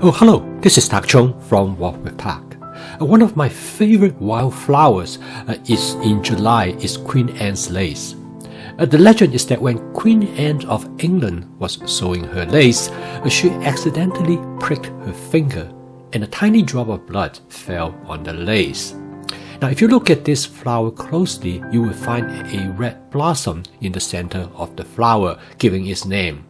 Oh, hello, this is Tak Chung from Walk with Tak. One of my favorite wildflowers is in July is Queen Anne's lace. The legend is that when Queen Anne of England was sewing her lace, she accidentally pricked her finger and a tiny drop of blood fell on the lace. Now, if you look at this flower closely, you will find a red blossom in the center of the flower, giving its name.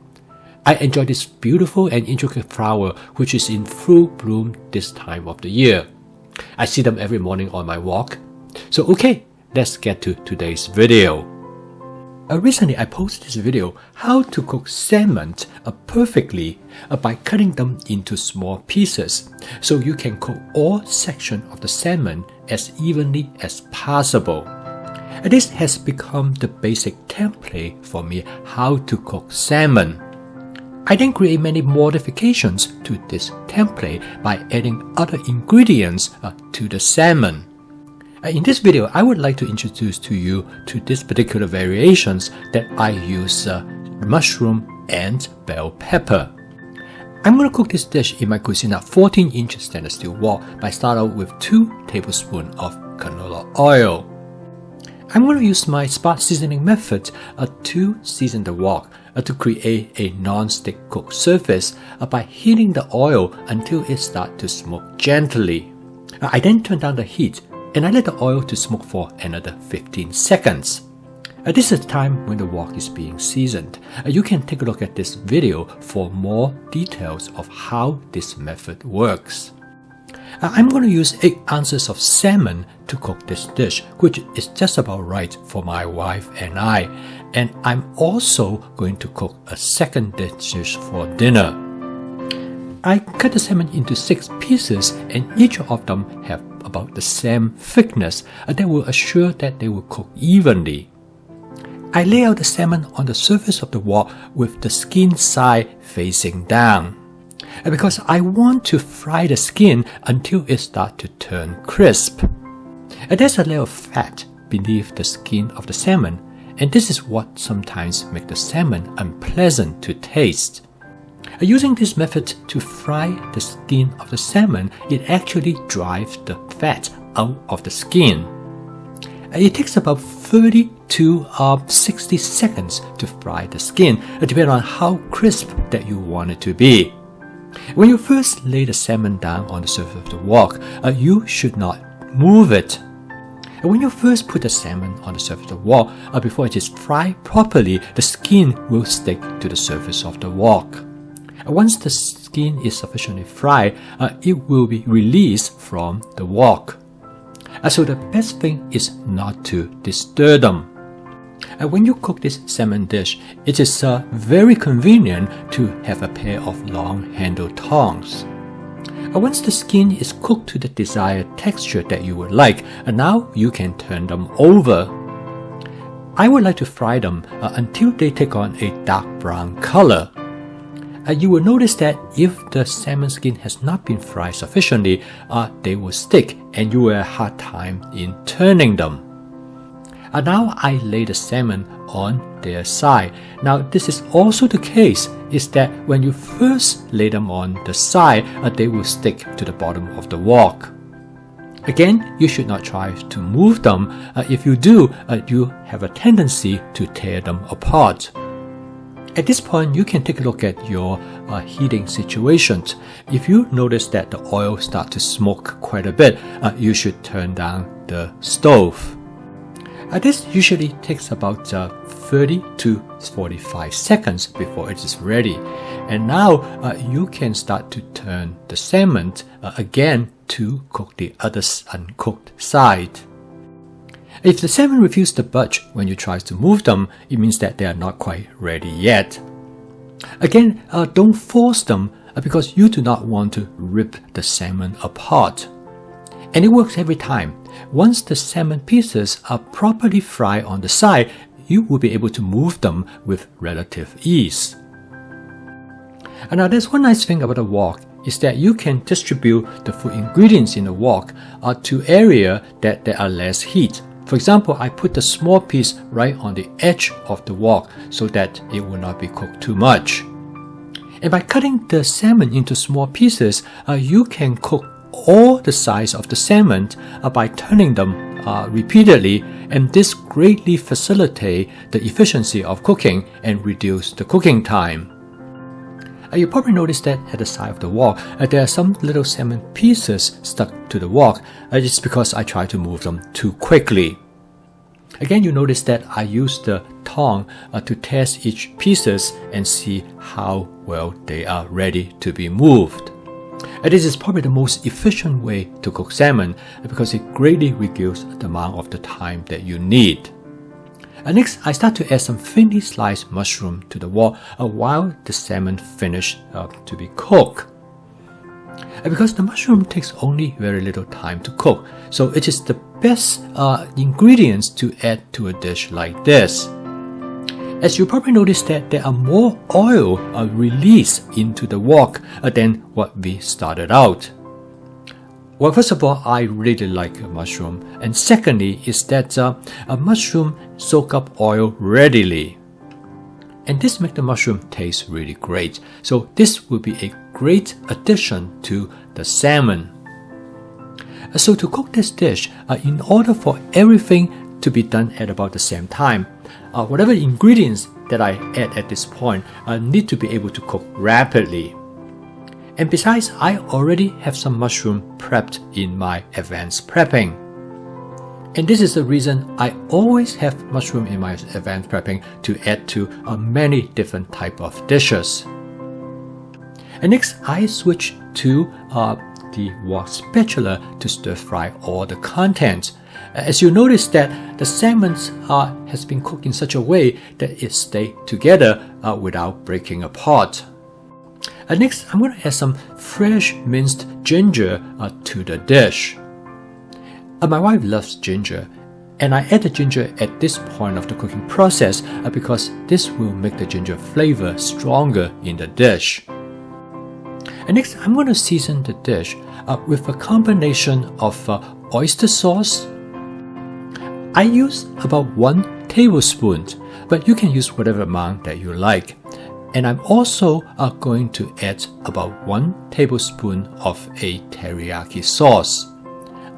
I enjoy this beautiful and intricate flower which is in full bloom this time of the year. I see them every morning on my walk. So okay, let's get to today's video. Recently I posted this video how to cook salmon perfectly by cutting them into small pieces so you can cook all sections of the salmon as evenly as possible. This has become the basic template for me how to cook salmon. I then create many modifications to this template by adding other ingredients to the salmon. In this video, I would like to introduce to you to these particular variations that I use mushroom and bell pepper. I'm going to cook this dish in my Cuisine 14-inch stainless steel wok by starting out with 2 tablespoons of canola oil. I'm going to use my spot seasoning method to season the wok to create a non-stick cooked surface by heating the oil until it starts to smoke gently. I then turn down the heat and I let the oil to smoke for another 15 seconds. This is the time when the wok is being seasoned. You can take a look at this video for more details of how this method works. I'm going to use 8 ounces of salmon to cook this dish, which is just about right for my wife and I. And I'm also going to cook a second dish for dinner. I cut the salmon into 6 pieces and each of them have about the same thickness that will assure that they will cook evenly. I lay out the salmon on the surface of the wok with the skin side facing down, because I want to fry the skin until it starts to turn crisp. There's a layer of fat beneath the skin of the salmon, and this is what sometimes makes the salmon unpleasant to taste. Using this method to fry the skin of the salmon, it actually drives the fat out of the skin. It takes about 30 to 60 seconds to fry the skin, depending on how crisp that you want it to be. When you first lay the salmon down on the surface of the wok, you should not move it. When you first put the salmon on the surface of the wok, before it is fried properly, the skin will stick to the surface of the wok. Once the skin is sufficiently fried, it will be released from the wok. So the best thing is not to disturb them. When you cook this salmon dish, it is very convenient to have a pair of long-handled tongs. Once the skin is cooked to the desired texture that you would like, now you can turn them over. I would like to fry them until they take on a dark brown color. You will notice that if the salmon skin has not been fried sufficiently, they will stick and you will have a hard time in turning them. Now I lay the salmon on their side. Now this is also the case is that when you first lay them on the side, they will stick to the bottom of the wok. Again, you should not try to move them. If you do, you have a tendency to tear them apart. At this point, you can take a look at your heating situation. If you notice that the oil starts to smoke quite a bit, you should turn down the stove. This usually takes about 30 to 45 seconds before it is ready. And now you can start to turn the salmon again to cook the other uncooked side. If the salmon refuses to budge when you try to move them, it means that they are not quite ready yet. Again, don't force them because you do not want to rip the salmon apart. And it works every time. Once the salmon pieces are properly fried on the side, you will be able to move them with relative ease. And now there's one nice thing about the wok is that you can distribute the food ingredients in the wok to areas that there are less heat. For example, I put the small piece right on the edge of the wok so that it will not be cooked too much. And by cutting the salmon into small pieces, you can cook all the size of the salmon by turning them repeatedly, and this greatly facilitates the efficiency of cooking and reduce the cooking time. You probably noticed that at the side of the wok, there are some little salmon pieces stuck to the wok. It's because I try to move them too quickly. Again, you notice that I use the tongue to test each pieces and see how well they are ready to be moved. This is probably the most efficient way to cook salmon because it greatly reduces the amount of the time that you need. Next, I start to add some thinly sliced mushroom to the wok while the salmon finish to be cooked. Because the mushroom takes only very little time to cook, so it is the best ingredients to add to a dish like this. As you probably noticed that there are more oil released into the wok than what we started out. Well, first of all, I really like a mushroom, and secondly is that a mushroom soak up oil readily. And this makes the mushroom taste really great. So this will be a great addition to the salmon. So to cook this dish, in order for everything to be done at about the same time, whatever ingredients that I add at this point need to be able to cook rapidly. And besides, I already have some mushroom prepped in my advanced prepping. And this is the reason I always have mushroom in my advanced prepping to add to many different type of dishes. And next, I switch to the wok spatula to stir fry all the contents. As you notice that the salmon has been cooked in such a way that it stays together without breaking apart. Next, I'm going to add some fresh minced ginger to the dish. My wife loves ginger, and I add the ginger at this point of the cooking process because this will make the ginger flavor stronger in the dish. And next, I'm going to season the dish with a combination of oyster sauce. I use about 1 tablespoon, but you can use whatever amount that you like. And I'm also going to add about 1 tablespoon of a teriyaki sauce.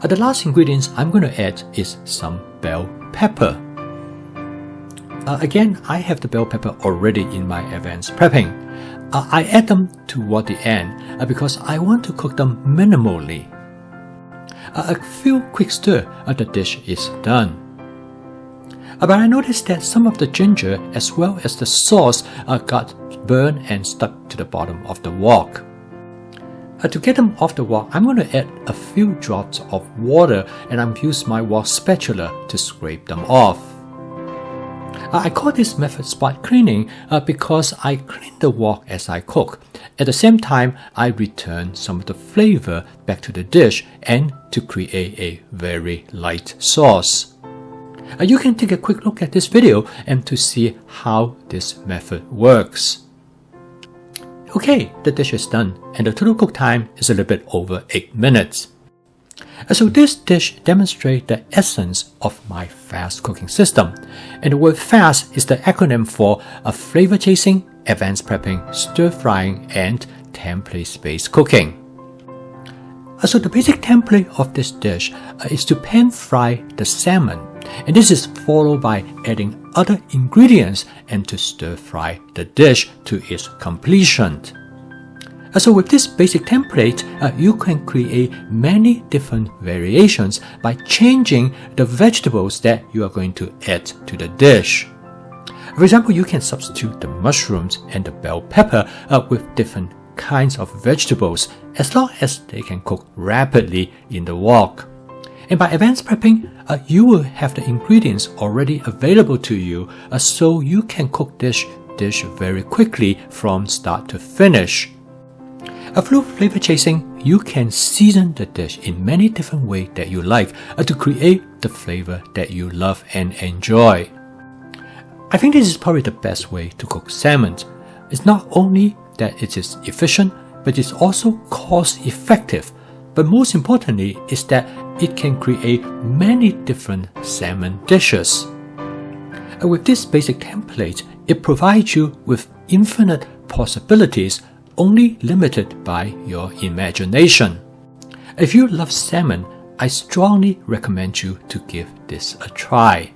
The last ingredients I'm going to add is some bell pepper. Again, I have the bell pepper already in my advanced prepping. I add them toward the end because I want to cook them minimally. A few quick stir, the dish is done. But I noticed that some of the ginger as well as the sauce got burned and stuck to the bottom of the wok. To get them off the wok, I'm going to add a few drops of water and I'm using my wok spatula to scrape them off. I call this method spot cleaning because I clean the wok as I cook. At the same time, I return some of the flavor back to the dish and to create a very light sauce. You can take a quick look at this video and to see how this method works. Okay, the dish is done and the total cook time is a little bit over 8 minutes. So this dish demonstrates the essence of my fast cooking system. And the word fast is the acronym for flavor chasing, advanced prepping, stir frying, and template-based cooking. So the basic template of this dish is to pan fry the salmon. And this is followed by adding other ingredients and to stir fry the dish to its completion. So with this basic template, you can create many different variations by changing the vegetables that you are going to add to the dish. For example, you can substitute the mushrooms and the bell pepper with different kinds of vegetables as long as they can cook rapidly in the wok. And by advanced prepping, you will have the ingredients already available to you so you can cook this dish very quickly from start to finish. Through flavor chasing, you can season the dish in many different ways that you like to create the flavor that you love and enjoy. I think this is probably the best way to cook salmon. It's not only that it is efficient, but it's also cost effective. But most importantly is that it can create many different salmon dishes. And with this basic template, it provides you with infinite possibilities only limited by your imagination. If you love salmon, I strongly recommend you to give this a try.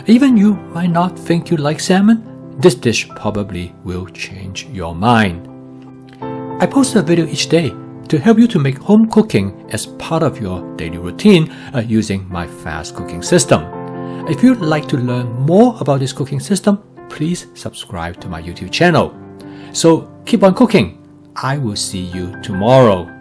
Even you might not think you like salmon, this dish probably will change your mind. I post a video each day to help you to make home cooking as part of your daily routine using my fast cooking system. If you'd like to learn more about this cooking system, please subscribe to my YouTube channel. So keep on cooking. I will see you tomorrow.